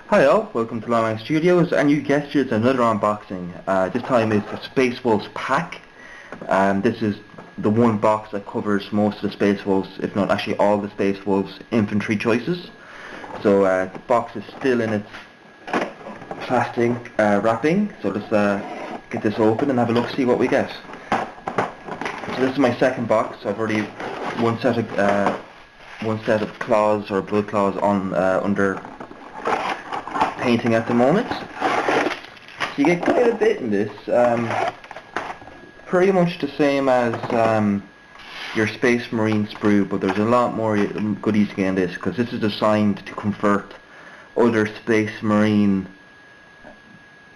Hi all, welcome to Longline Studios, and you guessed it, it's another unboxing. This time it's a Space Wolves pack. This is the one box that covers most of the Space Wolves, if not actually all the Space Wolves infantry choices. So the box is still in its plastic wrapping, so let's get this open and have a look, see what we get. So this is my second box. I've already one set of claws or blood claws on under painting at the moment. So you get quite a bit in this. Pretty much the same as your Space Marine sprue, but there's a lot more goodies to get in this, because this is designed to convert other Space Marine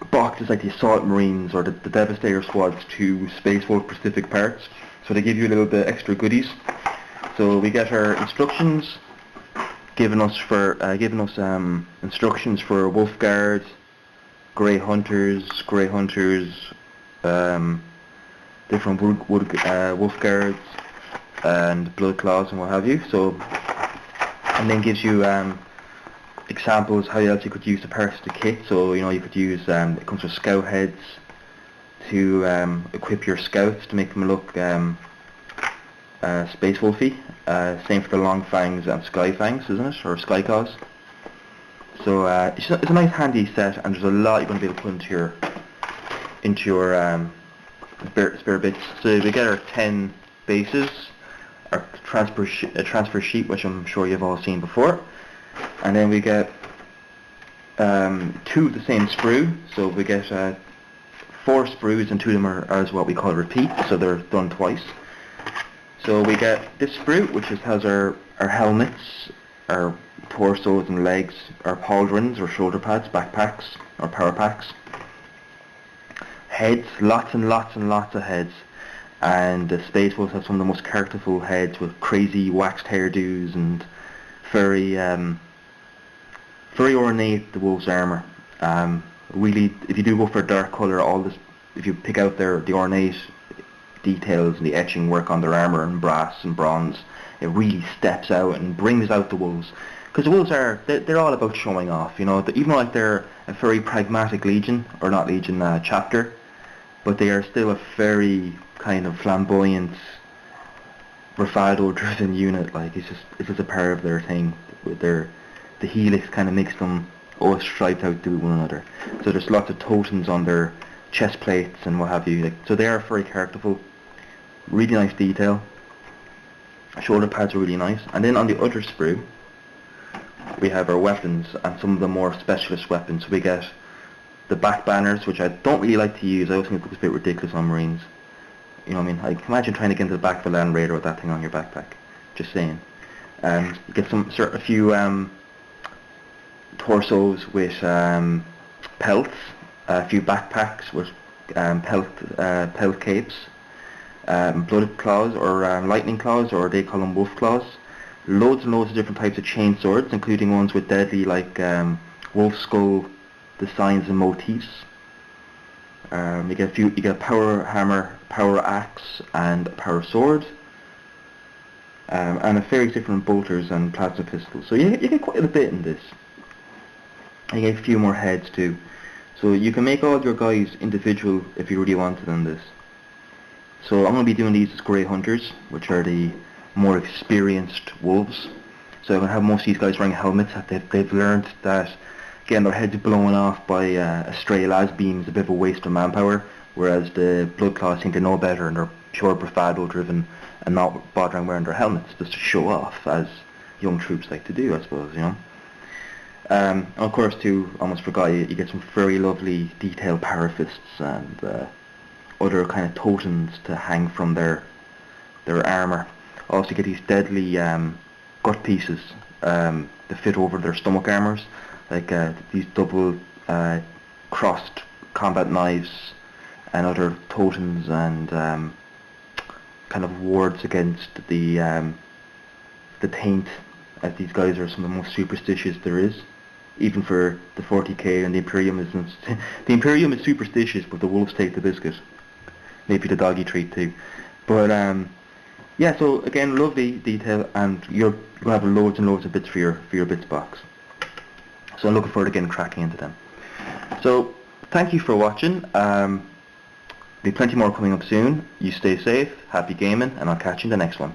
boxes like the Assault Marines or the Devastator squads to Space Wolf specific parts. So they give you a little bit extra goodies. So we get our instructions, giving us instructions for Wolf Guards, Grey Hunters, different Wolf Guards, and Blood Claws and what have you. So, and then gives you examples how else you could use the parts of the kit. So you could use it comes with scout heads to equip your scouts to make them look Space Wolfy. Same for the Long Fangs and Sky Fangs, isn't it? Or Sky Claws. So it's a nice handy set, and there's a lot you're going to be able to put into your spare bits. So we get our 10 bases, our transfer sheet, which I'm sure you've all seen before, and then we get 2 of the same sprue. So we get 4 sprues, and 2 of them are what we call repeats, so they're done twice. So we get this sprue, which has our helmets, our torsos and legs, our pauldrons or shoulder pads, backpacks or power packs. Heads, lots and lots and lots of heads. And the Space Wolves have some of the most characterful heads with crazy waxed hairdos and very ornate, the Wolves' armour. Really, if you do go for a dark colour, if you pick out the ornate details and the etching work on their armour and brass and bronze, it really steps out and brings out the Wolves. Because the Wolves they're all about showing off, even though they're a very pragmatic legion, or not legion, chapter, but they are still a very kind of flamboyant, bravado driven unit. Like it's just a part of their thing. With the helix kind of makes them all striped out to one another. So there's lots of totems on their chest plates and what have you. So they are very characterful. Really nice detail. Shoulder pads are really nice. And then on the other sprue, we have our weapons and some of the more specialist weapons. So we get the back banners, which I don't really like to use. I always think it looks a bit ridiculous on Marines. You know what I mean? Like, imagine trying to get into the back of a Land Raider with that thing on your backpack. Just saying. You get a few torsos with pelts, a few backpacks with pelt capes, blood claws or lightning claws, or they call them wolf claws. Loads and loads of different types of chain swords, including ones with deadly like wolf skull designs and motifs. You get a power hammer, power axe, and a power sword, and a various different bolters and plasma pistols. So you get quite a bit in this. And you get a few more heads too. So you can make all your guys individual if you really wanted on this. So I'm going to be doing these as Grey Hunters, which are the more experienced wolves. So I'm going to have most of these guys wearing helmets. They've learned that getting their heads blown off by a stray las beam is a bit of a waste of manpower, whereas the Blood Claws think they know better and they're pure bravado driven and not bothering wearing their helmets just to show off, as young troops like to do, I suppose, And of course too, almost forgot, you get some very lovely detailed parafists and other kind of totems to hang from their armour. Also get these deadly gut pieces that fit over their stomach armours, like these double crossed combat knives and other totems and kind of wards against the taint, as these guys are some of the most superstitious there is. Even for the 40k, and the Imperium isn't. The Imperium is superstitious, but the wolves take the biscuit. Maybe the doggy treat too. But yeah, so again, lovely detail, and you'll have loads and loads of bits for your bits box. So I'm looking forward to getting cracking into them. So thank you for watching. There'll be plenty more coming up soon. You stay safe, happy gaming, and I'll catch you in the next one.